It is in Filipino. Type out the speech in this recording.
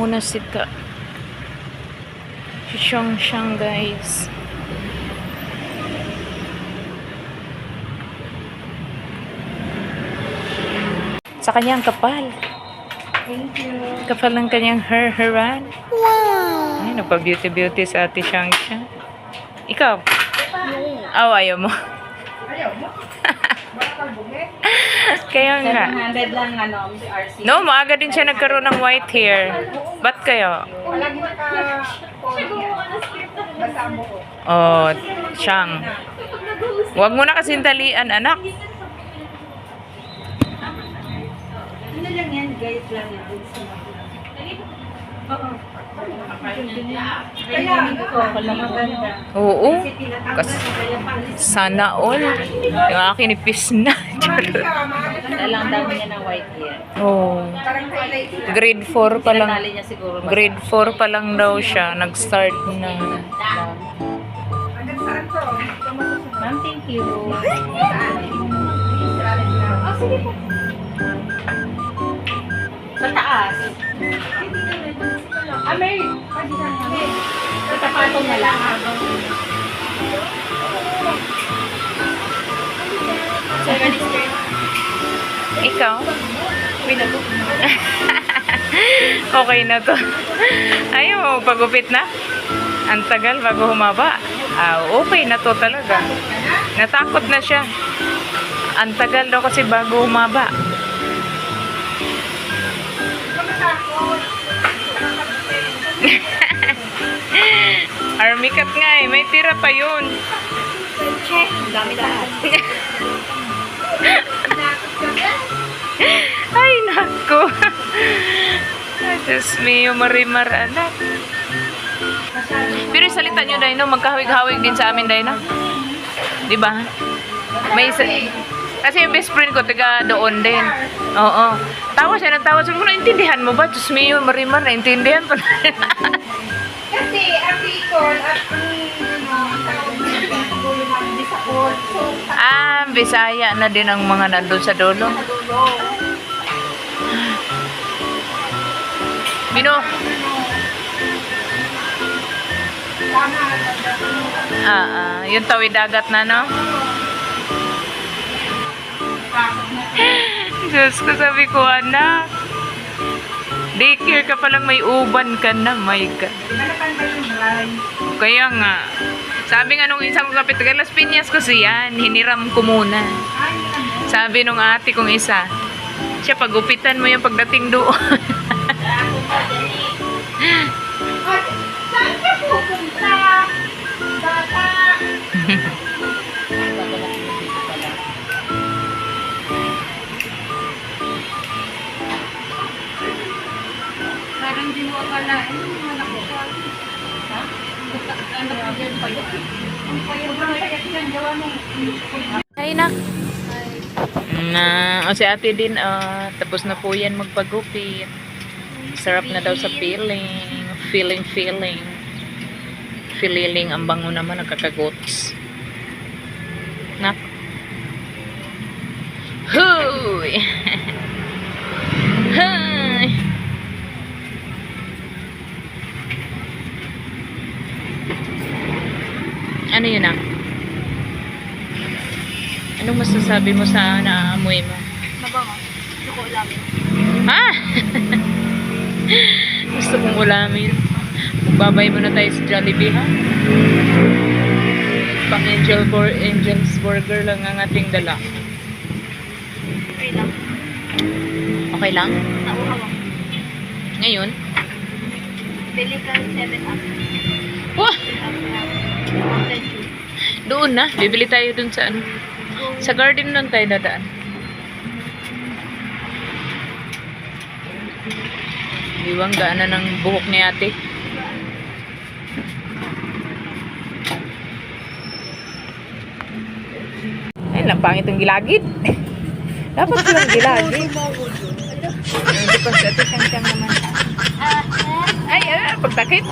muna si Xiang guys. Sa kanyang kapal. Thank you. Kapal ng kanyang hair-hairan. Wow! Ay, nagpa-beauty sa ate Xiang. Ikaw? Oh, ayaw mo. Ayaw mo? Bakal bumi? Kaya nga. 700 lang si RC. No, maaga din siya nagkaroon ng white hair. Ba't kayo? Palagi basa mo ko. Oh, Xiang. Huwag mo na kasing talian, anak. Ano lang yan, guys lang yan. Oo. Kaya ito, pala maganda. Oo. Kasi tinatanggal ko kaya palis. Sana all. Yung akin ipis na. Talang dami niya ng white hair. Oh. Parang highlight lang. Grade 4 pa lang. Tinatali niya siguro. Grade 4 pa lang daw siya. Nag-start na. Hanggang saan to? Ma'am, thank you. Ah, sige po. Sa taas. May. Sa tapatong na lang. Ikaw? Okay na to. Ayaw, pagupit na. Ang tagal bago humaba. Okay na to talaga. Natakot na siya. Ang tagal daw kasi bago humaba. Army cut nga eh. May tira pa yun. Check. Dami lahat. Ay, naku. Diyos mio, marimar, anak. Pero yung salita nyo, Dino, magkahawig-hawig din sa amin, Dino. Diba? May isa... Kasi yung best friend ko, taga doon din. Oo. Tawa siya ng tawa. Sabi ko, naintindihan mo ba? Diyos mio, marimar, naintindihan pa. Kasi ang Bicol at ang tawag nila siguro namin Bisacol. So, Bisaya na din ang mga nandun sa dulo. sa dulo. Bino, yung tawid dagat na, no? Diyos ko, sabi ko, anak. Daycare ka palang may uban ka na, my God. Kaya nga. Sabi nga nung isang kapit, Las Piñas kasi yan, hiniram ko muna. Sabi nung ate kong isa, siya, pagupitan mo yung pagdating doon. Saan ka pupunta? Bata. Parang di mo akalain yung mga nakukuha. Ha? Ano pa yan pa yun? Ang payag na payag yan. Gawa nung... Ay, nak. Si ate din, tapos na po yan magpagupit. Sarap na daw sa feeling. Feeling. Feeling, ang bango naman, nakakagots. Nak. Huy! Huy! Ano yun, nak? Anong masasabi mo sa naamoy mo? Mabango. Gusto ko ulamin. Ha? Gusto kong ulamin. Magbabay muna tayo sa Jollibee, ha? Pang Angel's Burger lang ang ating dala. Okay lang. Okay lang? Hawak-hawak. Ngayon? Bili ka 7-up. Wah! Mountain Dew. Doon na. Bibili tayo dun sa ano. Sa garden lang tayo dadaan. Iwang gaana ng buhok ni ate. Ay, napangit ang gilagid. Dapat silang gilagid. Hindi pa sa ito siyang naman. Ay, pagtakip.